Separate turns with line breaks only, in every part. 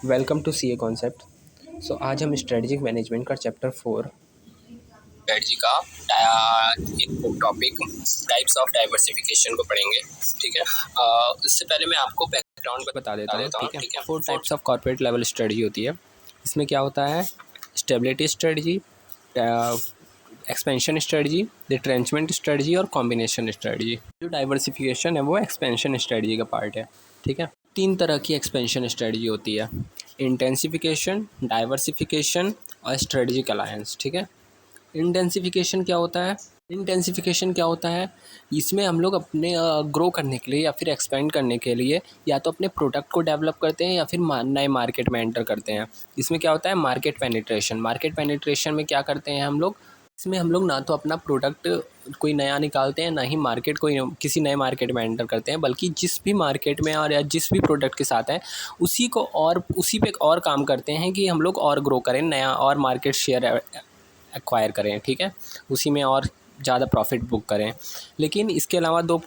Welcome to CA concept. So आज हम strategic management का चैप्टर 4
स्ट्रेटजी का एक टॉपिक टाइप्स ऑफ डाइवर्सिफिकेशन को पढ़ेंगे। ठीक है, इससे पहले मैं आपको बैकग्राउंड
बता देता हूँ। ठीक है,
ठीक है।
4 types of corporate level strategy होती है। इसमें क्या होता है? Stability strategy, expansion strategy, retrenchment strategy और कॉम्बिनेशन स्ट्रेटजी। जो डाइवर्सिफिकेशन है वो एक्सपेंशन स्ट्रेटजी का पार्ट है। ठीक है, 3 तरह की एक्सपेंशन स्ट्रेटजी होती है: इंटेंसिफिकेशन, डाइवर्सिफिकेशन और स्ट्रेटजिक अलायंस। ठीक है, इंटेंसिफिकेशन क्या होता है? इसमें हम लोग अपने ग्रो करने के लिए या फिर एक्सपेंड करने के लिए या तो अपने प्रोडक्ट को डेवलप करते हैं या फिर नए मार्केट में एंटर करते हैं। इसमें क्या होता है? मार्केट पेनिट्रेशन में क्या करते हैं हम लोग? इसमें हम लोग ना तो अपना प्रोडक्ट कोई नया निकालते हैं, ना ही मार्केट कोई किसी नए मार्केट में एंटर करते हैं, बल्कि जिस भी मार्केट में और या जिस भी प्रोडक्ट के साथ हैं उसी पे और काम करते हैं कि हम लोग और ग्रो करें, नया और मार्केट शेयर एक्वायर करें। ठीक है, उसी में और ज़्यादा प्रॉफिट बुक करें। लेकिन इसके अलावा 2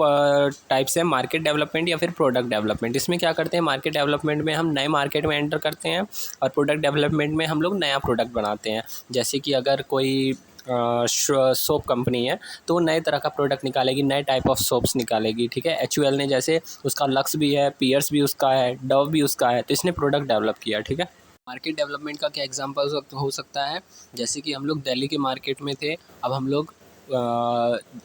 टाइप्स हैं: मार्केट डेवलपमेंट या फिर प्रोडक्ट डेवलपमेंट। इसमें क्या करते हैं? मार्केट डेवलपमेंट में हम नए मार्केट में एंटर करते हैं और प्रोडक्ट डेवलपमेंट में हम लोग नया प्रोडक्ट बनाते हैं। जैसे कि अगर कोई सोप कंपनी है तो वो नए तरह का प्रोडक्ट निकालेगी, नए टाइप ऑफ सोप्स निकालेगी। ठीक है, HUL ने जैसे उसका लक्स भी है, पियर्स भी उसका है, डव भी उसका है, तो इसने प्रोडक्ट डेवलप किया। ठीक है, मार्केट डेवलपमेंट का क्या एग्जांपल हो सकता है? जैसे कि हम लोग दिल्ली के मार्केट में थे, अब हम लोग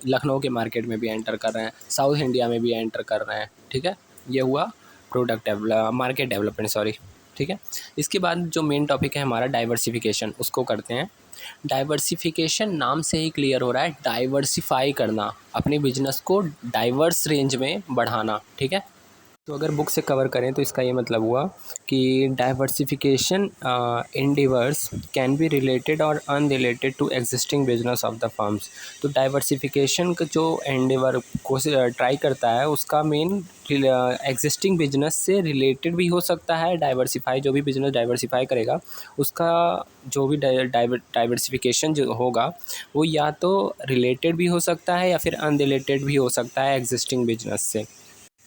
लखनऊ के मार्केट में भी एंटर कर रहे हैं, साउथ इंडिया में भी एंटर कर रहे हैं। ठीक है, ये हुआ मार्केट डेवलपमेंट, सॉरी। ठीक है, इसके बाद जो मेन टॉपिक है हमारा डाइवर्सिफिकेशन, उसको करते हैं। डाइवर्सिफिकेशन नाम से ही क्लियर हो रहा है, डाइवर्सिफाई करना, अपने बिजनेस को डाइवर्स रेंज में बढ़ाना। ठीक है, तो अगर बुक से कवर करें तो इसका ये मतलब हुआ कि diversification endeavours can be related और unrelated to existing business of the firms. तो डाइवर्सिफिकेशन का जो एंडेवर को ट्राई करता है उसका मेन एग्जिस्टिंग बिजनेस से रिलेटेड भी हो सकता है। जो भी बिजनेस डाइवर्सिफाई करेगा उसका जो भी डाइवर्सिफिकेशन जो होगा वो या तो रिलेटेड भी हो सकता है या फिर अनरिलेटेड भी हो सकता है एग्जिस्टिंग बिजनेस से।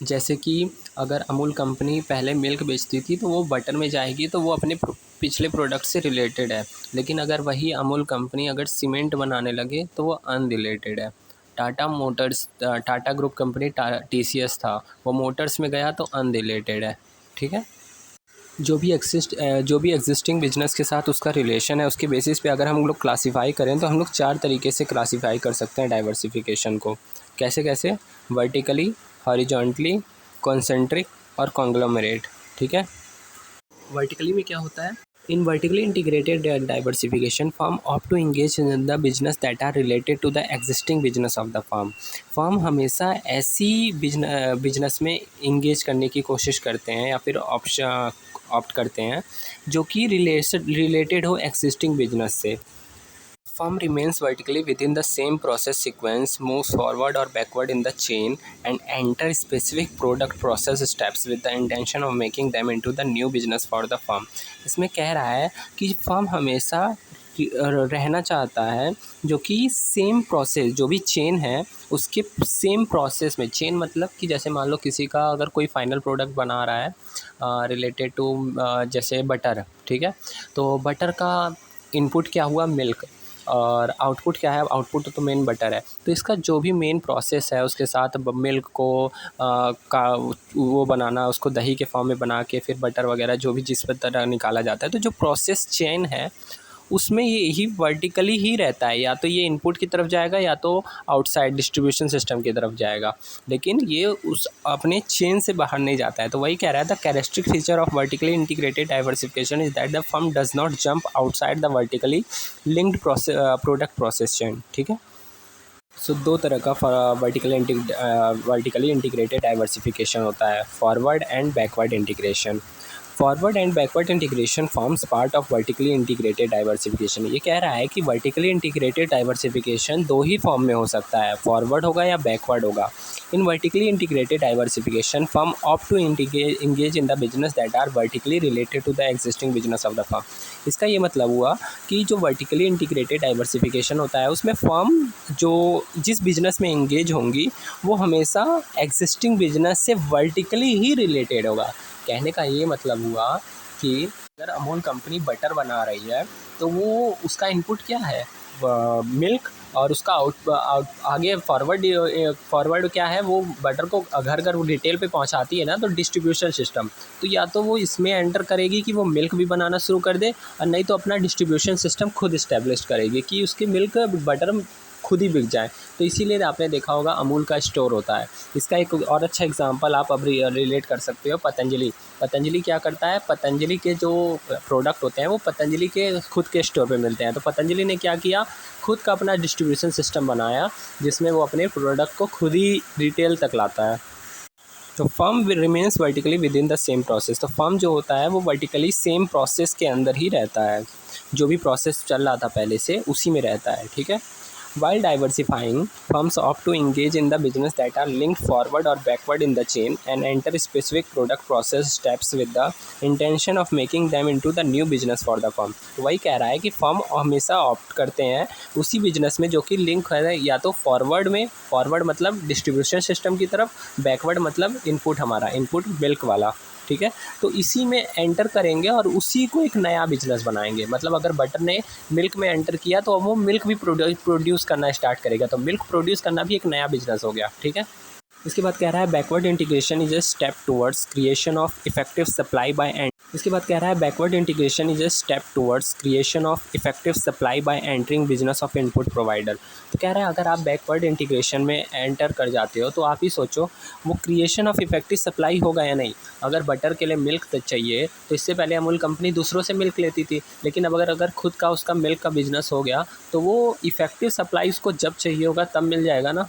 जैसे कि अगर अमूल कंपनी पहले मिल्क बेचती थी तो वो बटर में जाएगी तो वो अपने पिछले प्रोडक्ट से रिलेटेड है। लेकिन अगर वही अमूल कंपनी अगर सीमेंट बनाने लगे तो वो अनरिलेटेड है। टाटा ग्रुप कंपनी TCS था, वो मोटर्स में गया तो अनरिलेटेड है। ठीक है, जो भी एग्जिस्टिंग बिजनेस के साथ उसका रिलेशन है उसके बेसिस पे अगर हम लोग क्लासीफाई करें तो हम लोग 4 तरीके से क्लासीफाई कर सकते हैं डाइवर्सिफिकेशन को। कैसे कैसे? वर्टिकली, हॉरिजॉन्टली, कॉन्सेंट्रिक और कॉन्ग्लोमरेट। ठीक है, वर्टिकली में क्या होता है? In vertically integrated diversification firm opt to engage in the business that are related to the existing business of the firm हमेशा ऐसी बिजनेस में इंगेज करने की कोशिश करते हैं या फिर ऑप्ट करते हैं जो कि रिलेटेड हो एग्जिस्टिंग बिजनेस से। Firm remains vertically within the same process sequence, moves forward or backward in the chain, and enter specific product process steps with the intention of making them into the new business for the firm। इसमें कह रहा है कि firm हमेशा रहना चाहता है जो कि सेम प्रोसेस, जो भी चेन है उसके सेम प्रोसेस में। चेन मतलब कि जैसे मान लो किसी का अगर कोई फाइनल प्रोडक्ट बना रहा है रिलेटेड टू जैसे बटर। ठीक है, तो बटर का इनपुट क्या हुआ? मिल्क। और आउटपुट क्या है? आउटपुट तो मेन बटर है। तो इसका जो भी मेन प्रोसेस है उसके साथ मिल्क को वो बनाना, उसको दही के फॉर्म में बना के फिर बटर वगैरह जो भी जिस तरह निकाला जाता है, तो जो प्रोसेस चेन है उसमें ये ही वर्टिकली ही रहता है। या तो ये इनपुट की तरफ जाएगा या तो आउटसाइड डिस्ट्रीब्यूशन सिस्टम की तरफ जाएगा, लेकिन ये उस अपने चेन से बाहर नहीं जाता है। तो वही कह रहा है, the characteristic feature of vertically integrated diversification is that the firm does not jump outside the vertically linked product process chain. ठीक है, सो 2 तरह का वर्टिकली इंटीग्रेटेड डाइवर्सिफिकेशन होता है: forward and backward integration. Forward and backward integration forms part of vertically integrated diversification. ये कह रहा है कि वर्टिकली इंटीग्रेटेड डाइवर्सिफिकेशन 2 ही फॉर्म में हो सकता है, फॉरवर्ड होगा या बैकवर्ड होगा। In vertically integrated diversification firm opt to engage in the business that are vertically related to the existing business of the firm. इसका ये मतलब हुआ कि जो वर्टिकली इंटीग्रेटेड डाइवर्सिफिकेशन होता है उसमें फर्म जो जिस बिजनेस में इंगेज होंगी वो हमेशा एग्जिस्टिंग बिजनेस से वर्टिकली ही रिलेटेड होगा। कहने का ये मतलब हुआ कि अगर अमूल कंपनी बटर बना रही है तो वो उसका इनपुट क्या है, मिल्क, और उसका आगे फॉरवर्ड क्या है, वो बटर को घर घर रिटेल पे पहुंचाती है ना, तो डिस्ट्रीब्यूशन सिस्टम। तो या तो वो इसमें एंटर करेगी कि वो मिल्क भी बनाना शुरू कर दे, और नहीं तो अपना डिस्ट्रीब्यूशन सिस्टम खुद इस्टेब्लिश करेगी कि उसके मिल्क बटर खुद ही बिक जाए। तो इसीलिए आपने देखा होगा अमूल का स्टोर होता है। इसका एक और अच्छा एग्जांपल आप अब रिलेट कर सकते हो, पतंजलि। पतंजलि क्या करता है, पतंजलि के जो प्रोडक्ट होते हैं वो पतंजलि के खुद के स्टोर पे मिलते हैं। तो पतंजलि ने क्या किया, खुद का अपना डिस्ट्रीब्यूशन सिस्टम बनाया जिसमें वो अपने प्रोडक्ट को खुद ही रिटेल तक लाता है। तो firm remains vertically with in the same process. तो फर्म जो होता है वो वर्टिकली सेम प्रोसेस के अंदर ही रहता है, जो भी प्रोसेस चल रहा था पहले से उसी में रहता है, ठीक है। While diversifying, firms opt to engage in the business that are linked forward or backward in the chain and enter specific product process steps with the intention of making them into the new business for the firm। तो वही कह रहा है कि firm हमेशा opt करते हैं उसी बिजनेस में जो कि लिंक है, या तो फॉरवर्ड में, फॉरवर्ड मतलब डिस्ट्रीब्यूशन सिस्टम की तरफ, बैकवर्ड मतलब इनपुट, हमारा इनपुट मिल्क वाला, ठीक है। तो इसी में एंटर करेंगे और उसी को एक नया बिजनेस बनाएंगे। मतलब अगर बटर ने मिल्क में एंटर किया तो अब वो मिल्क भी प्रोड्यूस करना स्टार्ट करेगा, तो मिल्क प्रोड्यूस करना भी एक नया बिजनेस हो गया, ठीक है। इसके बाद कह रहा है backward integration is a step towards creation of effective supply bye and. इसके बाद कह रहा है backward integration is a step towards creation of effective supply bye entering business of input provider. तो कह रहा है अगर आप बैकवर्ड इंटीग्रेशन में एंटर कर जाते हो तो आप ही सोचो वो क्रिएशन ऑफ इफेक्टिव सप्लाई होगा या नहीं। अगर बटर के लिए मिल्क चाहिए तो इससे पहले अमूल कंपनी दूसरों से मिल्क लेती थी, लेकिन अब अगर खुद का उसका मिल्क का बिजनेस हो गया तो वो इफेक्टिव सप्लाई उसको जब चाहिए होगा तब मिल जाएगा ना।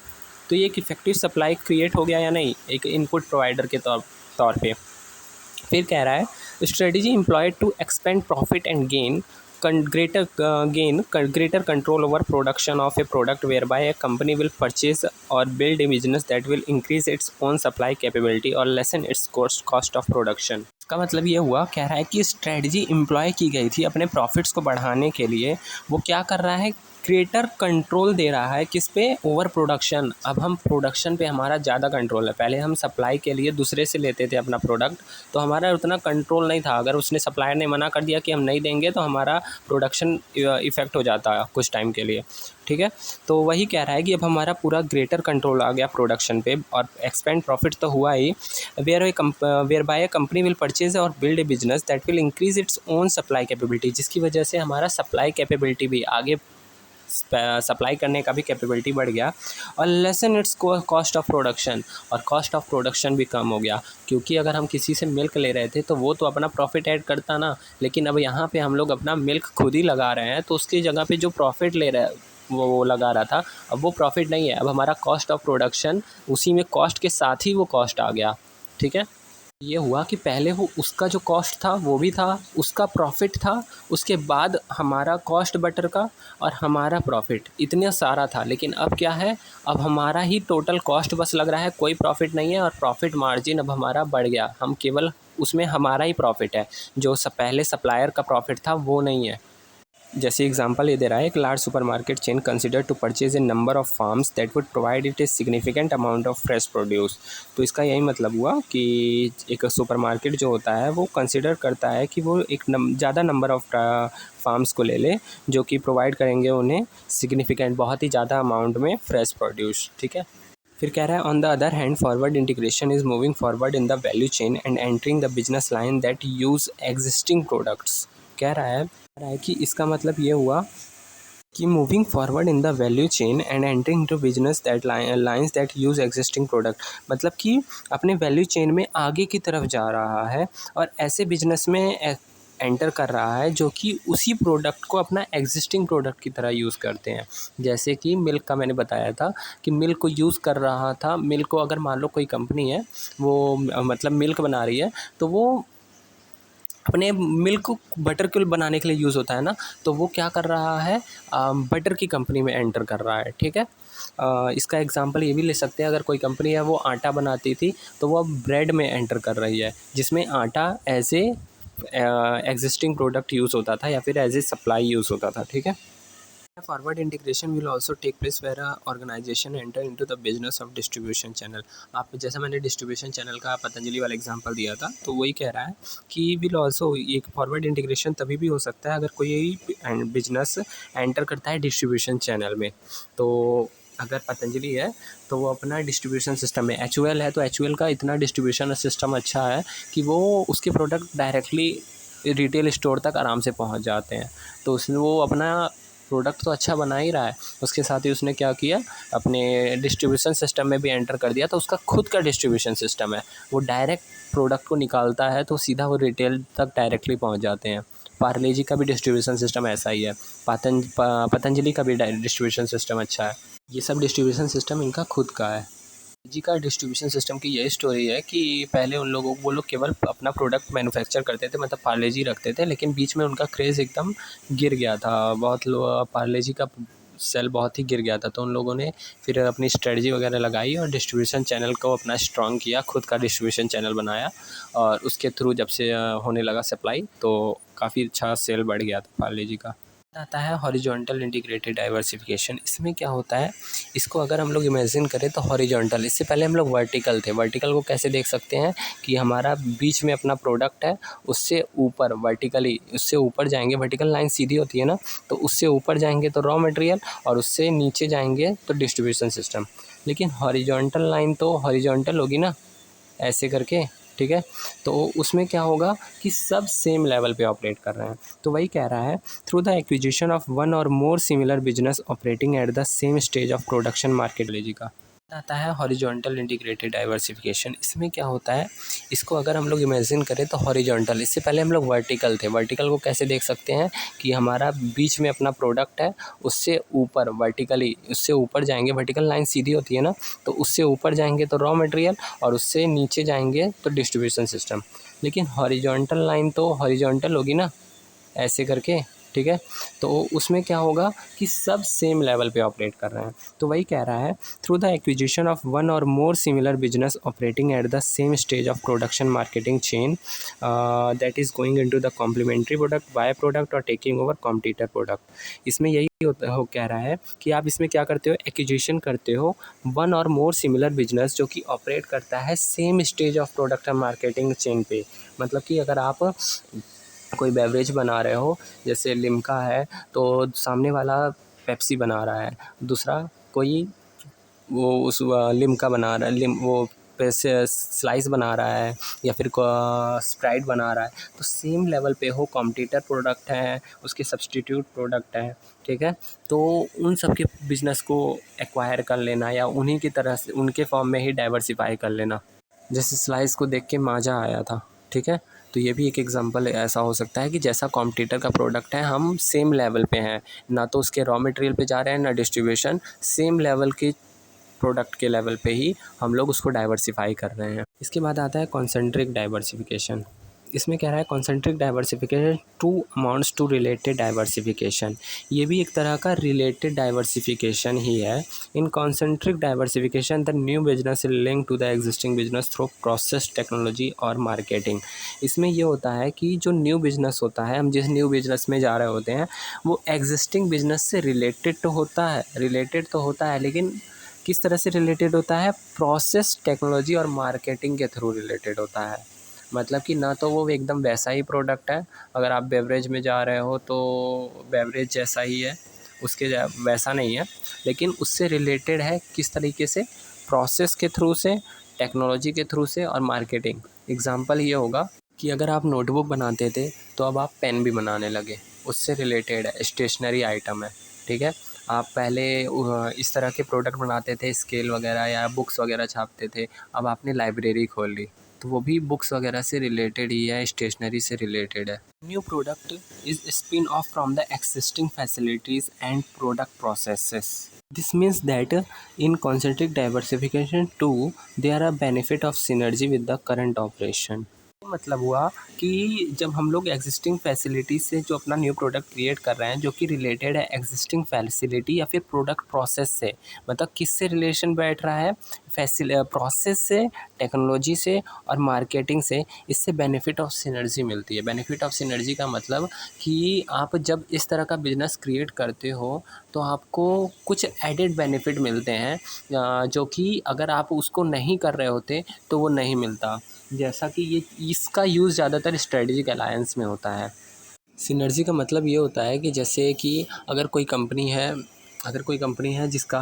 तो ये एक इफेक्टिव सप्लाई क्रिएट हो गया या नहीं एक इनपुट प्रोवाइडर के तौर पे। फिर कह रहा है strategy employed to expand profit and gain greater control over production of a product whereby a company will purchase or build a business that will increase its own supply capability or lessen its cost of production। इसका मतलब ये हुआ, कह रहा है कि strategy employ की गई थी अपने प्रॉफिट्स को बढ़ाने के लिए, वो क्या कर रहा है, क्रिएटर कंट्रोल दे रहा है किस पे, ओवर प्रोडक्शन। अब हम प्रोडक्शन पे हमारा ज़्यादा कंट्रोल है। पहले हम सप्लाई के लिए दूसरे से लेते थे अपना प्रोडक्ट, तो हमारा उतना कंट्रोल नहीं था। अगर उसने सप्लायर ने मना कर दिया कि हम नहीं देंगे तो हमारा प्रोडक्शन इफ़ेक्ट हो जाता है कुछ टाइम के लिए, ठीक है। तो वही कह रहा है कि अब हमारा पूरा ग्रेटर कंट्रोल आ गया प्रोडक्शन पे, और एक्सपेंड प्रॉफिट तो हुआ ही। Whereby a company will purchase or build a business that will increase its own supply capability, जिसकी वजह से हमारा सप्लाई कैपेबिलिटी भी आगे, सप्लाई करने का भी कैपेबिलिटी बढ़ गया, और lesson it's cost of production, और कॉस्ट ऑफ प्रोडक्शन भी कम हो गया। क्योंकि अगर हम किसी से मिल्क ले रहे थे तो वो तो अपना प्रॉफिट ऐड करता ना, लेकिन अब यहाँ पे हम लोग अपना मिल्क खुद ही लगा रहे हैं, तो उसकी जगह पे जो प्रॉफिट ले रहा है वो लगा रहा था, अब वो प्रॉफिट नहीं है, अब हमारा कॉस्ट ऑफ प्रोडक्शन, उसी में कॉस्ट के साथ ही वो कॉस्ट आ गया, ठीक है। ये हुआ कि पहले वो उसका जो कॉस्ट था वो भी था, उसका प्रॉफिट था, उसके बाद हमारा कॉस्ट बटर का और हमारा प्रॉफिट, इतना सारा था। लेकिन अब क्या है, अब हमारा ही टोटल कॉस्ट बस लग रहा है, कोई प्रॉफिट नहीं है, और प्रॉफिट मार्जिन अब हमारा बढ़ गया, हम केवल उसमें हमारा ही प्रॉफिट है, जो पहले सप्लायर का प्रॉफिट था वो नहीं है। जैसे एग्जांपल ये दे रहा है, एक large supermarket chain consider to purchase a number of farms that would provide it a significant amount of fresh produce. तो इसका यही मतलब हुआ कि एक सुपरमार्केट जो होता है वो कंसिडर करता है कि वो एक ज़्यादा नंबर ऑफ फार्म्स को ले ले जो कि प्रोवाइड करेंगे उन्हें सिग्निफिकेंट, बहुत ही ज़्यादा अमाउंट में फ्रेश प्रोड्यूस, ठीक है। फिर कह रहा है on the other hand forward integration is moving forward in the value chain and entering the business line that use existing products. कह रहा है कि इसका मतलब ये हुआ कि moving forward in the value chain and entering to business that lines that use existing product, मतलब कि अपने वैल्यू चेन में आगे की तरफ जा रहा है और ऐसे बिजनेस में एंटर कर रहा है जो कि उसी प्रोडक्ट को अपना एग्जिस्टिंग प्रोडक्ट की तरह यूज़ करते हैं। जैसे कि मिल्क का मैंने बताया था कि मिल्क को यूज़ कर रहा था, मिल्क को अगर मान लो कोई कंपनी है वो मतलब मिल्क बना रही है, तो वो अपने मिल्क को बटर के बनाने के लिए यूज़ होता है ना, तो वो क्या कर रहा है, बटर की कंपनी में एंटर कर रहा है, ठीक है। इसका एग्जांपल ये भी ले सकते हैं, अगर कोई कंपनी है वो आटा बनाती थी तो वो अब ब्रेड में एंटर कर रही है, जिसमें आटा as a existing product use होता था या फिर एज ए सप्लाई यूज़ होता था, ठीक है। Forward integration will also take place where a organization enter into the business of distribution channel। आप जैसा मैंने डिस्ट्रीब्यूशन चैनल का पतंजलि वाला एग्जांपल दिया था, तो वही कह रहा है कि विल ऑल्सो एक फॉरवर्ड इंटीग्रेशन तभी भी हो सकता है अगर कोई बिजनेस एंटर करता है डिस्ट्रीब्यूशन चैनल में। तो अगर पतंजलि है तो वो अपना डिस्ट्रीब्यूशन सिस्टम में, HUL है तो HUL का इतना डिस्ट्रीब्यूशन सिस्टम अच्छा है कि वो उसके प्रोडक्ट डायरेक्टली रिटेल स्टोर तक आराम से पहुंच जाते हैं। तो उसने वो अपना प्रोडक्ट तो अच्छा बना ही रहा है, उसके साथ ही उसने क्या किया, अपने डिस्ट्रीब्यूशन सिस्टम में भी एंटर कर दिया। तो उसका खुद का डिस्ट्रीब्यूशन सिस्टम है, वो डायरेक्ट प्रोडक्ट को निकालता है तो सीधा वो रिटेल तक डायरेक्टली पहुंच जाते हैं। पार्ले जी का भी डिस्ट्रीब्यूशन सिस्टम ऐसा ही है, पतंजलि का भी डिस्ट्रीब्यूशन सिस्टम अच्छा है। ये सब डिस्ट्रीब्यूशन सिस्टम इनका खुद का है। जी का डिस्ट्रीब्यूशन सिस्टम की यही स्टोरी है कि पहले वो लोग केवल अपना प्रोडक्ट मैन्युफैक्चर करते थे, मतलब पार्ले जी रखते थे, लेकिन बीच में उनका क्रेज़ एकदम गिर गया था। बहुत लोग पार्ले जी का सेल बहुत ही गिर गया था, तो उन लोगों ने फिर अपनी स्ट्रेटजी वगैरह लगाई और डिस्ट्रीब्यूशन चैनल को अपना स्ट्रॉन्ग किया, खुद का डिस्ट्रीब्यूशन चैनल बनाया और उसके थ्रू जब से होने लगा सप्लाई तो काफ़ी अच्छा सेल बढ़ गया था पार्ले जी का। आता है हॉरिजॉन्टल इंटीग्रेटेड डाइवर्सिफिकेशन। इसमें क्या होता है, इसको अगर हम लोग इमेजिन करें तो हॉरिजॉन्टल, इससे पहले हम लोग वर्टिकल थे। वर्टिकल को कैसे देख सकते हैं कि हमारा बीच में अपना प्रोडक्ट है, उससे ऊपर वर्टिकली उससे ऊपर जाएंगे, वर्टिकल लाइन सीधी होती है ना, तो उससे ऊपर जाएंगे तो रॉ मटेरियल और उससे नीचे जाएंगे तो डिस्ट्रीब्यूशन सिस्टम। लेकिन हॉरिजॉन्टल लाइन तो हॉरिजॉन्टल होगी ना, ऐसे करके, ठीक है। तो उसमें क्या होगा कि सब सेम लेवल पे ऑपरेट कर रहे हैं। तो वही कह रहा है, through the acquisition of one or more similar business operating at the same stage of production market जी का आता है हॉरिजॉन्टल इंटीग्रेटेड डाइवर्सिफिकेशन। इसमें क्या होता है, इसको अगर हम लोग इमेजिन करें तो हॉरिजॉन्टल, इससे पहले हम लोग वर्टिकल थे। वर्टिकल को कैसे देख सकते हैं कि हमारा बीच में अपना प्रोडक्ट है, उससे ऊपर वर्टिकली उससे ऊपर जाएंगे, वर्टिकल लाइन सीधी होती है ना, तो उससे ऊपर जाएंगे तो रॉ मटेरियल और उससे नीचे जाएंगे तो डिस्ट्रीब्यूशन सिस्टम। लेकिन हॉरिजॉन्टल लाइन तो हॉरिजॉन्टल होगी ना, ऐसे करके, ठीक है। तो उसमें क्या होगा कि सब सेम लेवल पे ऑपरेट कर रहे हैं। तो वही कह रहा है, through the acquisition of one or more similar business operating at the same stage of production marketing chain that is going into the complementary product, by product or taking over competitor product. इसमें यही हो कह रहा है कि आप इसमें क्या करते हो, एक्विजिशन करते हो one or more similar business जो कि ऑपरेट करता है same stage of product marketing chain पे। मतलब कि अगर आप कोई बेवरेज बना रहे हो, जैसे लिम्का है तो सामने वाला पेप्सी बना रहा है, दूसरा कोई वो उस लिम्का बना रहा है, वो पैसे स्लाइस बना रहा है या फिर स्प्राइट बना रहा है, तो सेम लेवल पे हो, कॉम्पिटिटर प्रोडक्ट है, उसके सब्स्टिट्यूट प्रोडक्ट है, ठीक है। तो उन सब के बिजनेस को एक्वायर कर लेना या उन्हीं की तरह से उनके फॉर्म में ही डाइवर्सिफाई कर लेना। जैसे स्लाइस को देख के माजा आया था, ठीक है। तो ये भी एक एग्जांपल ऐसा हो सकता है कि जैसा कॉम्पिटिटर का प्रोडक्ट है, हम सेम लेवल पे हैं, ना तो उसके रॉ मटेरियल पे जा रहे हैं ना डिस्ट्रीब्यूशन, सेम लेवल के प्रोडक्ट के लेवल पे ही हम लोग उसको डाइवर्सिफाई कर रहे हैं। इसके बाद आता है कॉन्सेंट्रिक डाइवर्सिफिकेशन। इसमें कह रहा है concentric diversification to amounts to related diversification. ये भी एक तरह का रिलेटेड डाइवर्सिफिकेशन ही है। In concentric diversification the new business link to the existing business through process, technology और मार्केटिंग। इसमें ये होता है कि जो न्यू बिजनेस होता है, हम जिस न्यू बिजनेस में जा रहे होते हैं वो एग्जिस्टिंग बिजनेस से रिलेटेड तो होता है, लेकिन किस तरह से रिलेटेड होता है, प्रोसेस, टेक्नोलॉजी और मार्केटिंग के थ्रू रिलेटेड होता है। मतलब कि ना तो वो एकदम वैसा ही प्रोडक्ट है, अगर आप बेवरेज में जा रहे हो तो बेवरेज जैसा ही है, उसके वैसा नहीं है, लेकिन उससे रिलेटेड है किस तरीके से, प्रोसेस के थ्रू से, टेक्नोलॉजी के थ्रू से और मार्केटिंग। एग्ज़ाम्पल ये होगा कि अगर आप नोटबुक बनाते थे तो अब आप पेन भी बनाने लगे, उससे रिलेटेड है, स्टेशनरी आइटम है, ठीक है। आप पहले इस तरह के प्रोडक्ट बनाते थे, स्केल वगैरह या बुक्स वगैरह छापते थे, अब आपने लाइब्रेरी खोल ली, तो वो भी बुक्स वगैरह से रिलेटेड ही है, स्टेशनरी से रिलेटेड है। New product is spin off from the existing facilities and product processes. This means that in concentric diversification too, there are benefit of synergy with the current operation. मतलब हुआ कि जब हम लोग existing facility से जो अपना न्यू प्रोडक्ट क्रिएट कर रहे हैं जो कि रिलेटेड है एग्जिस्टिंग फैसिलिटी या फिर प्रोडक्ट प्रोसेस से, मतलब किससे रिलेशन बैठ रहा है, प्रोसेस से, टेक्नोलॉजी से और मार्केटिंग से। इससे बेनिफिट ऑफ सिनर्जी मिलती है। बेनिफिट ऑफ सिनर्जी का मतलब कि आप जब इस तरह का बिजनेस क्रिएट करते हो तो आपको कुछ एडेड बेनिफिट मिलते हैं जो कि अगर आप उसको नहीं कर रहे होते तो वो नहीं मिलता। जैसा कि ये इसका यूज़ ज़्यादातर स्ट्रेटेजिक अलायंस में होता है। सिनर्जी का मतलब ये होता है कि जैसे कि अगर कोई कंपनी है अगर कोई कंपनी है जिसका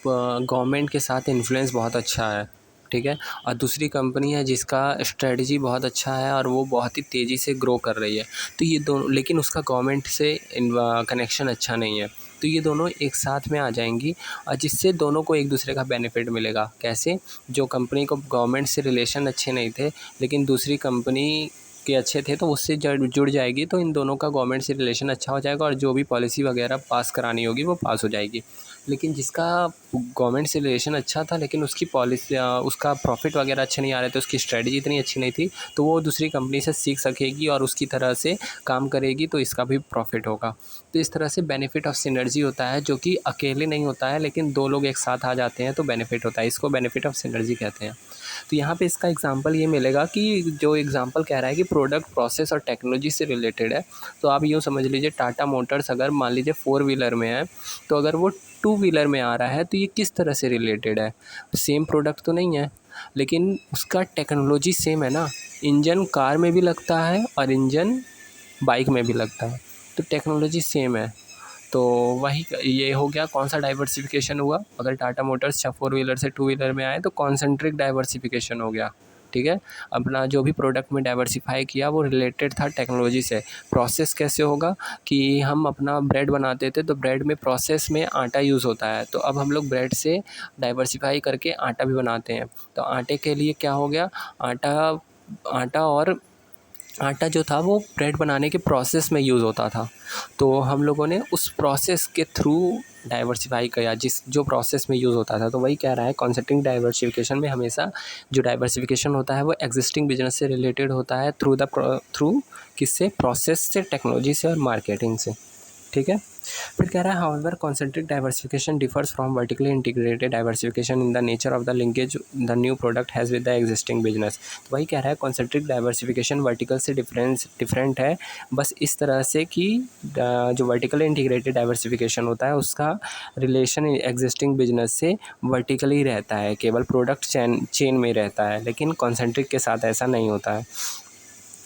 गवर्नमेंट के साथ इन्फ्लुएंस बहुत अच्छा है, ठीक है, और दूसरी कंपनी है जिसका स्ट्रेटजी बहुत अच्छा है और वो बहुत ही तेज़ी से ग्रो कर रही है, तो ये दोनों, लेकिन उसका गवर्नमेंट से कनेक्शन अच्छा नहीं है, तो ये दोनों एक साथ में आ जाएंगी और जिससे दोनों को एक दूसरे का बेनिफिट मिलेगा। कैसे? जो कंपनी को गवर्नमेंट से रिलेशन अच्छे नहीं थे लेकिन दूसरी कंपनी के अच्छे थे तो उससे जुड़ जाएगी, तो इन दोनों का गवर्नमेंट से रिलेशन अच्छा हो जाएगा और जो भी पॉलिसी वगैरह पास करानी होगी वो पास हो जाएगी। लेकिन जिसका गवर्नमेंट से रिलेशन अच्छा था लेकिन उसकी पॉलिसी उसका प्रॉफिट वगैरह अच्छे नहीं आ रहे थे, उसकी स्ट्रेटजी इतनी अच्छी नहीं थी, तो वो दूसरी कंपनी से सीख सकेगी और उसकी तरह से काम करेगी तो इसका भी प्रॉफिट होगा। तो इस तरह से बेनिफिट ऑफ सिनर्जी होता है जो कि अकेले नहीं होता है लेकिन दो लोग एक साथ आ जाते हैं तो बेनिफिट होता है। इसको बेनिफिट ऑफ सिनर्जी कहते हैं। तो यहाँ पे इसका एग्जांपल ये मिलेगा कि जो एग्जांपल कह रहा है कि प्रोडक्ट प्रोसेस और टेक्नोलॉजी से रिलेटेड है, तो आप यूँ समझ लीजिए टाटा मोटर्स अगर मान लीजिए 4 व्हीलर में है, तो अगर वो 2 व्हीलर में आ रहा है तो ये किस तरह से रिलेटेड है? सेम प्रोडक्ट तो नहीं है लेकिन उसका टेक्नोलॉजी सेम है ना। इंजन कार में भी लगता है और इंजन बाइक में भी लगता है, तो टेक्नोलॉजी सेम है। तो वही ये हो गया, कौन सा डाइवर्सिफिकेशन हुआ? अगर टाटा मोटर्स 4 व्हीलर से 2 व्हीलर में आए तो कॉन्सेंट्रिक डाइवर्सिफिकेशन हो गया, ठीक है। अपना जो भी प्रोडक्ट में डाइवर्सिफाई किया वो रिलेटेड था टेक्नोलॉजी से। प्रोसेस कैसे होगा कि हम अपना ब्रेड बनाते थे तो ब्रेड में प्रोसेस में आटा यूज़ होता है, तो अब हम लोग ब्रेड से डाइवर्सिफाई करके आटा भी बनाते हैं। तो आटे के लिए क्या हो गया, आटा आटा और आटा जो था वो ब्रेड बनाने के प्रोसेस में यूज़ होता था, तो हम लोगों ने उस प्रोसेस के थ्रू डाइवर्सिफाई किया जिस जो प्रोसेस में यूज़ होता था। तो वही कह रहा है कॉन्सेप्टिंग डाइवर्सिफिकेशन में हमेशा जो डाइवर्सिफिकेशन होता है वो एग्जिस्टिंग बिजनेस से रिलेटेड होता है थ्रू किससे? प्रोसेस से, टेक्नोलॉजी से और मार्केटिंग से, ठीक है। फिर कह रहा है however concentric diversification differs from vertically integrated diversification in the nature of the linkage the new product has with the existing business. तो वही कह रहा है कॉन्सेंट्रिक डाइवर्सिफिकेशन वर्टिकल से डिफरेंट है, बस इस तरह से कि जो वर्टिकली इंटीग्रेटेड डाइवर्सिफिकेशन होता है उसका रिलेशन एग्जिस्टिंग बिजनेस से वर्टिकली रहता है, केवल प्रोडक्ट चेन में रहता है, लेकिन कॉन्सेंट्रिक के साथ ऐसा नहीं होता है।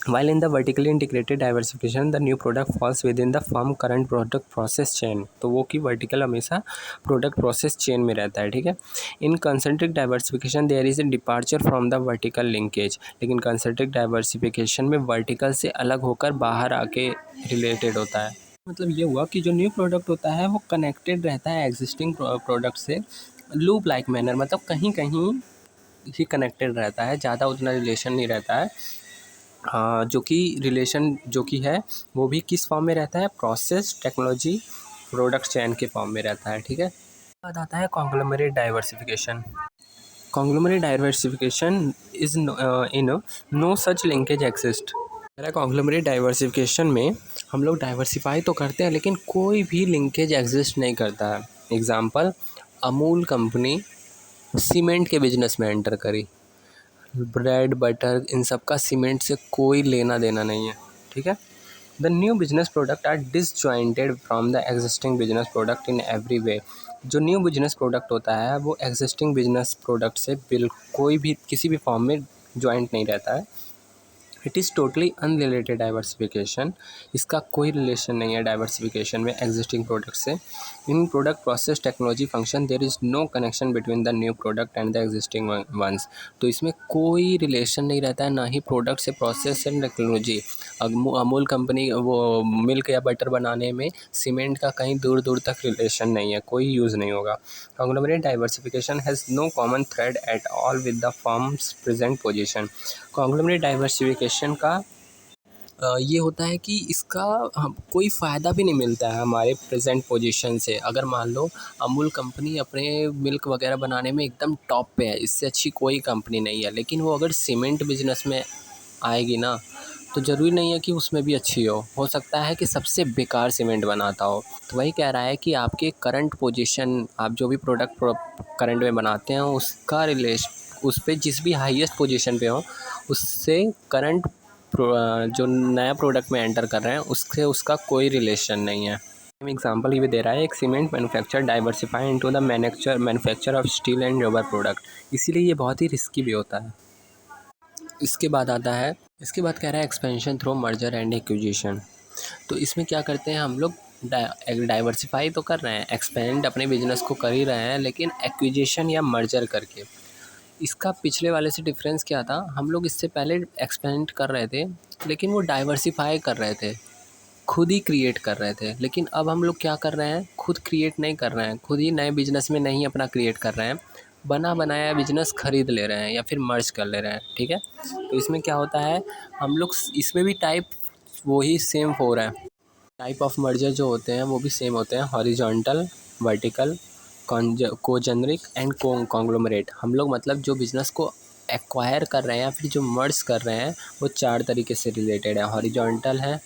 While in the vertically integrated diversification, the new product falls within the firm current product process chain। तो वो कि वर्टिकल हमेशा प्रोडक्ट प्रोसेस चेन में रहता है, ठीक है। In concentric diversification there is a departure from the vertical linkage. लेकिन कंसेंट्रिक डाइवर्सिफिकेशन में वर्टिकल से अलग होकर बाहर आके रिलेटेड होता है। मतलब ये हुआ कि जो न्यू प्रोडक्ट होता है वो कनेक्टेड रहता है एग्जिस्टिंग प्रोडक्ट से लूप लाइक मैनर, मतलब कहीं कहीं ही कनेक्टेड रहता है, ज़्यादा उतना रिलेशन नहीं रहता है। जो कि रिलेशन जो कि है वो भी किस फॉर्म में रहता है? प्रोसेस, टेक्नोलॉजी, प्रोडक्ट चेन के फॉर्म में रहता है, ठीक है। बाद आता है conglomerate diversification. Conglomerate diversification is in no such linkage exist. Conglomerate diversification में हम लोग डाइवर्सिफाई तो करते हैं लेकिन कोई भी लिंकेज एग्जिस्ट नहीं करता है। एग्जाम्पल, अमूल कंपनी सीमेंट के बिजनेस में एंटर करी, ब्रेड बटर इन सब का सीमेंट से कोई लेना देना नहीं है, ठीक है। The new business product are disjointed from the existing business product in every way. जो न्यू बिजनेस प्रोडक्ट होता है वो एग्जिस्टिंग बिजनेस प्रोडक्ट से कोई भी किसी भी फॉर्म में जॉइंट नहीं रहता है। It is totally unrelated diversification. इसका कोई रिलेशन नहीं है डाइवर्सिफिकेशन में एग्जिस्टिंग प्रोडक्ट से। In product process technology function there is no connection between the new product and the existing ones. तो इसमें कोई रिलेशन नहीं रहता है, ना ही प्रोडक्ट से, process and technology. Amul company वो मिल्क या बटर बनाने में सीमेंट का कहीं दूर दूर तक रिलेशन नहीं है, कोई यूज़ नहीं होगा। Conglomerate diversification has no common thread at all with the firm's present position. Conglomerate diversification का ये होता है कि इसका हम कोई फ़ायदा भी नहीं मिलता है हमारे प्रेजेंट पोजीशन से। अगर मान लो अमूल कंपनी अपने मिल्क वगैरह बनाने में एकदम टॉप पे है, इससे अच्छी कोई कंपनी नहीं है, लेकिन वो अगर सीमेंट बिजनेस में आएगी ना, तो ज़रूरी नहीं है कि उसमें भी अच्छी हो सकता है कि सबसे बेकार सीमेंट बनाता हो। तो वही कह रहा है कि आपके करंट पोजीशन, आप जो भी प्रोडक्ट करंट में बनाते हैं उसका उस पे जिस भी हाईएस्ट पोजीशन पे हो, उससे करंट जो नया प्रोडक्ट में एंटर कर रहे हैं उससे उसका कोई रिलेशन नहीं है। एग्जांपल ये भी दे रहा है, एक cement manufacture diversify into the manufacture of steel and rubber product, इसीलिए ये बहुत ही रिस्की भी होता है। इसके बाद आता है, इसके बाद कह रहा है expansion through merger and acquisition. तो इसमें क्या करते हैं हम लोग, डाइवर्सिफाई तो कर रहे हैं, एक्सपेंड अपने बिजनेस को कर ही रहे हैं, लेकिन एक्विजिशन या मर्जर करके। इसका पिछले वाले से डिफरेंस क्या था, हम लोग इससे पहले एक्सपेंड कर रहे थे लेकिन वो डाइवर्सिफाई कर रहे थे, खुद ही क्रिएट कर रहे थे। लेकिन अब हम लोग क्या कर रहे हैं, खुद क्रिएट नहीं कर रहे हैं, खुद ही नए बिजनेस में नहीं अपना क्रिएट कर रहे हैं, बना बनाया बिजनेस खरीद ले रहे हैं या फिर मर्ज कर ले रहे हैं। ठीक है, तो इसमें क्या होता है, हम लोग इसमें भी टाइप वही सेम हो रहा है। टाइप ऑफ मर्जर जो होते हैं वो भी सेम होते हैं, हॉरिजॉन्टल, वर्टिकल, कोजेनरिक एंड कॉन्ग्लोमरेट। हम लोग मतलब जो बिज़नेस को एक्वायर कर रहे हैं या फिर जो मर्ज कर रहे हैं वो 4 तरीके से रिलेटेड है। हॉरिजॉन्टल है,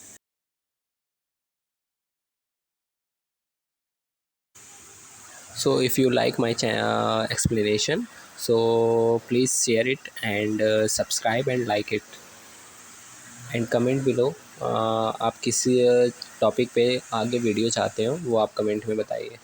so if you like my explanation, so please share it and subscribe and like it and comment below। आप किसी टॉपिक पे आगे वीडियो चाहते हो वो आप कमेंट में बताइए।